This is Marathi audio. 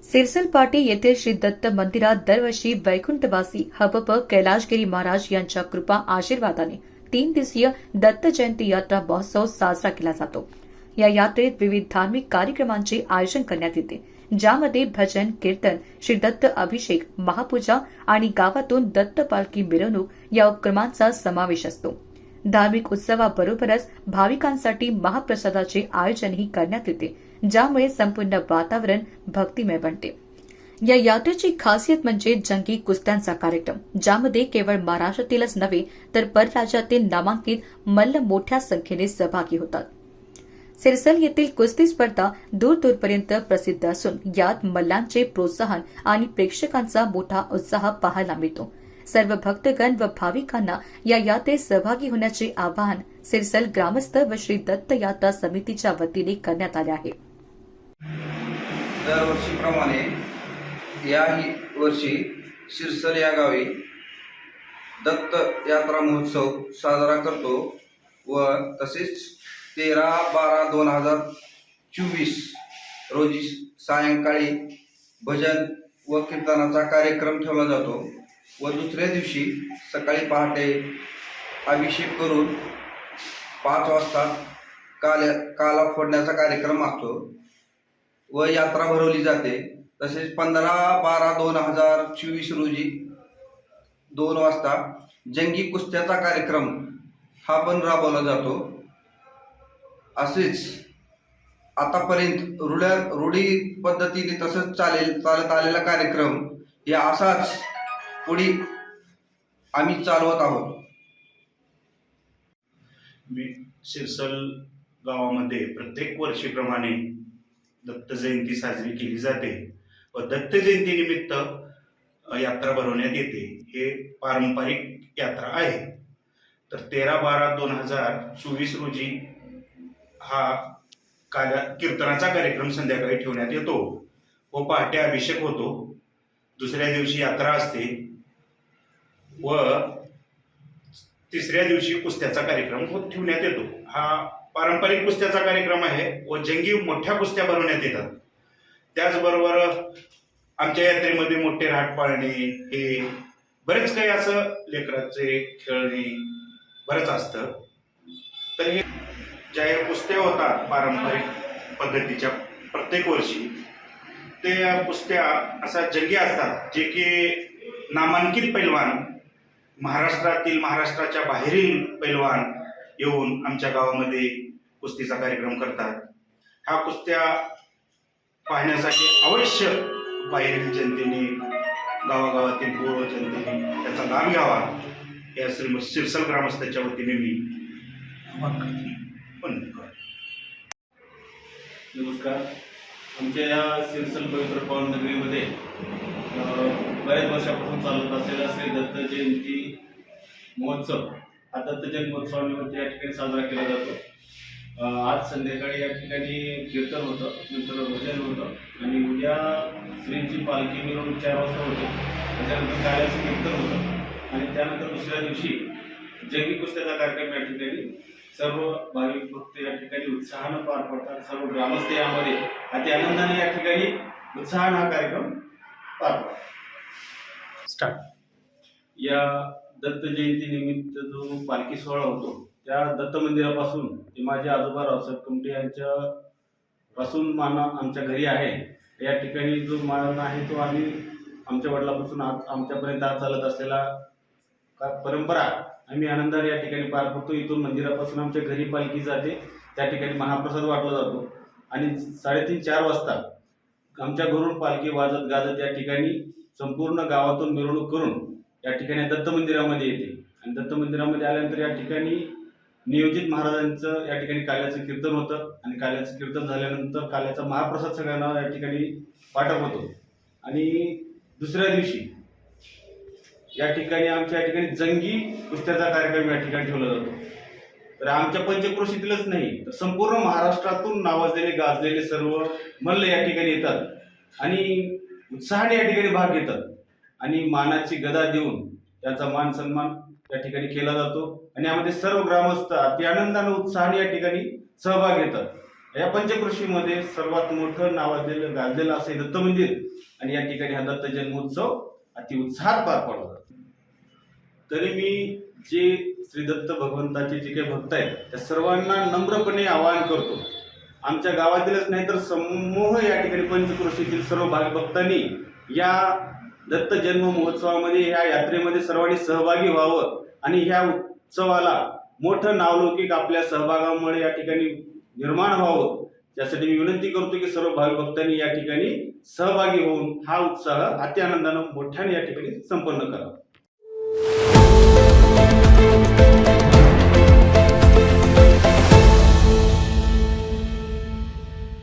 सिरसल पाटी येथील श्री दत्त मंदिरात दरवर्षी वैकुंठवासी हबप कैलाशगिरी महाराज यांच्या कृपा आशीर्वादाने 3 दिवसीय दत्त जयंती यात्रा महोत्सव साजरा केला जातो। या यात्रेत विविध धार्मिक कार्यक्रमांचे आयोजन करण्यात येते, ज्यामध्ये भजन, कीर्तन, श्री दत्त अभिषेक, महापूजा आणि गावातून दत्त पालखी मिरवणूक या उपक्रमांचा समावेश असतो। धार्मिक उत्सवाबरोबरच भाविकांसाठी महाप्रसादाचे आयोजनही करण्यात येते, ज्यामुळे संपूर्ण वातावरण भक्तिमय बनते। या यात्रेची खासियत म्हणजे जंगी कुस्त्यांचा कार्यक्रम, ज्यामध्ये केवळ महाराष्ट्रातीलच नव्हे तर परराज्यातील नामांकित मल्ल मोठ्या संख्येने सहभागी होतात। सिरसल येथील कुस्ती स्पर्धा दूरदूरपर्यंत प्रसिद्ध असून यात मल्लांचे प्रोत्साहन आणि प्रेक्षकांचा मोठा उत्साह पाहायला मिळतो। सर्व भक्तगण व भाविकांना या यात्रेत सहभागी होण्याचे आवाहन सिरसल ग्रामस्थ व श्री दत्त यात्रा समितीच्या वतीने करण्यात आले आहे। दरवर्षीप्रमाणे याही वर्षी सिरसल या गावी दत्त यात्रा महोत्सव साजरा करतो व तसेच 13/12/2024 रोजी सायंकाळी भजन व कीर्तनाचा कार्यक्रम ठेवला जातो व दुसऱ्या दिवशी सकाळी पहाटे अभिषेक करून 5 वाजता काला फोडण्याचा कार्यक्रम असतो व यात्रा भरवली जाते। तसेच 15/12/2024 रोजी 2 वाजता जंगी कुस्त्याचा कार्यक्रम हा पण राबवला जातो। असेच आतापर्यंत रूढी पद्धतीने तसंच चालत आलेला कार्यक्रम या असाच पुढे आम्ही चालवत आहोत। मी सिरसल गावामध्ये प्रत्येक वर्षीप्रमाणे दत्त जयंती साजरी केली जाते व दत्त जयंतीनिमित्त यात्रा भरवण्यात येते। हे पारंपरिक यात्रा आहे। तर 13/12/2024 रोजी हा कीर्तनाचा कार्यक्रम संध्याकाळी ठेवण्यात येतो व पहाटे अभिषेक होतो। दुसऱ्या दिवशी यात्रा असते व तिसऱ्या दिवशी कुस्त्याचा कार्यक्रम ठेवण्यात येतो। हा पारंपरिक कुस्त्याचा कार्यक्रम आहे व जंगी मोठ्या कुस्त्या भरवण्यात येतात। त्याचबरोबर आमच्या यात्रेमध्ये मोठे राट पाळणे, हे बरेच काही असं लेकराचे खेळणे बरंच असतं। तर हे ज्या कुस्त्या होतात पारंपरिक पद्धतीच्या प्रत्येक वर्षी, ते कुस्त्या असा जंगी असतात जे की नामांकित पैलवान महाराष्ट्राच्या बाहेरील पैलवान येऊन आमच्या गावामध्ये कुस्तीचा कार्यक्रम करतात। हा कुस्त्या पाहण्यासाठी अवश्य बाहेरील जनतेने, गावागावातील पूर्व जनतेने त्याचा लाभ घ्यावा या सिरसल ग्रामस्थांच्या वतीने मी नमस्कार। आमच्या या सिरसल पवित्र पावन नगरीमध्ये बऱ्याच वर्षापासून चालत असलेला श्री दत्त जयंती महोत्सव हा दत्त जयंती महोत्सवानिमित्त या ठिकाणी साजरा केला जातो। आज संध्याकाळी या ठिकाणी कीर्तन होतं, नंतर भजन होतं आणि उद्या श्रींची पालखी मिरवणूक 4 वाजता होते। त्याच्यानंतर काल्याचं कीर्तन होतं आणि त्यानंतर दुसऱ्या दिवशी जंगी कुस्त्याचा कार्यक्रम या ठिकाणी सर्व भाविक भक्त या ठिकाणी उत्साहानं पार पडतात। सर्व ग्रामस्थ यामध्ये अति आनंदाने या ठिकाणी उत्साहानं हा कार्यक्रम पार पडतात। या दत्त जयंती निमित्त जो पालखी सोहळा होतो त्या दत्त मंदिरापासून ते माझे आजोबा रावसाहेब कमटे यांच्या पासून मान आमच्या घरी आहे। या ठिकाणी जो मान आहे तो आम्ही आमच्या वडिलांपासून आमच्यापर्यंत चालत असलेला परंपरा आम्ही आनंदाने या ठिकाणी पार पडतो। इथून मंदिरापासून आमच्या घरी पालखी जाते, त्या ठिकाणी महाप्रसाद वाटला जातो आणि 3:30-4 वाजता आमच्या घरून पालखी वाजत गाजत या ठिकाणी संपूर्ण गावातून मिरवणूक करून या ठिकाणी दत्त मंदिरामध्ये येते आणि दत्त मंदिरामध्ये आल्यानंतर या ठिकाणी नियोजित महाराजांचं या ठिकाणी काल्याचं कीर्तन होतं आणि काल्याचं कीर्तन झाल्यानंतर काल्याचा महाप्रसाद सगळ्यांना या ठिकाणी वाटप होतो आणि दुसऱ्या दिवशी या ठिकाणी आमच्या या ठिकाणी जंगी कुस्त्याचा कार्यक्रम या ठिकाणी ठेवला जातो। तर आमच्या पंचक्रोशीतीलच नाही तर संपूर्ण महाराष्ट्रातून नावाजलेले गाजलेले सर्व मल्ल या ठिकाणी येतात आणि उत्साहाने या ठिकाणी भाग घेतात आणि मानाची गदा देऊन त्याचा मान सन्मान या ठिकाणी केला जातो आणि यामध्ये सर्व ग्रामस्थ अति आनंदाने उत्साहाने या ठिकाणी सहभाग घेतात। या पंचक्रोशीमध्ये सर्वात मोठं नावाजलेलं गाजलेलं असं हे दत्त मंदिर आणि या ठिकाणी हा दत्त जन्मोत्सव अति उत्साहात पार पडला. तरी मी जे श्री दत्त भगवंताचे जे काही भक्त आहेत त्या सर्वांना नम्रपणे आवाहन करतो, आमच्या गावातीलच नाही तर समूह या ठिकाणी पंचक्रोशीतील सर्व भक्तांनी या दत्त जन्म महोत्सवामध्ये ह्या यात्रेमध्ये सर्वांनी सहभागी व्हावं आणि ह्या उत्सवाला मोठं नावलौकिक आपल्या सहभागामुळे या ठिकाणी निर्माण व्हावं. त्यासाठी मी विनंती करतो की सर्व भाविक भक्तांनी या ठिकाणी सहभागी होऊन हा उत्साह अति आनंदानं मोठ्याने या ठिकाणी संपन्न करावा.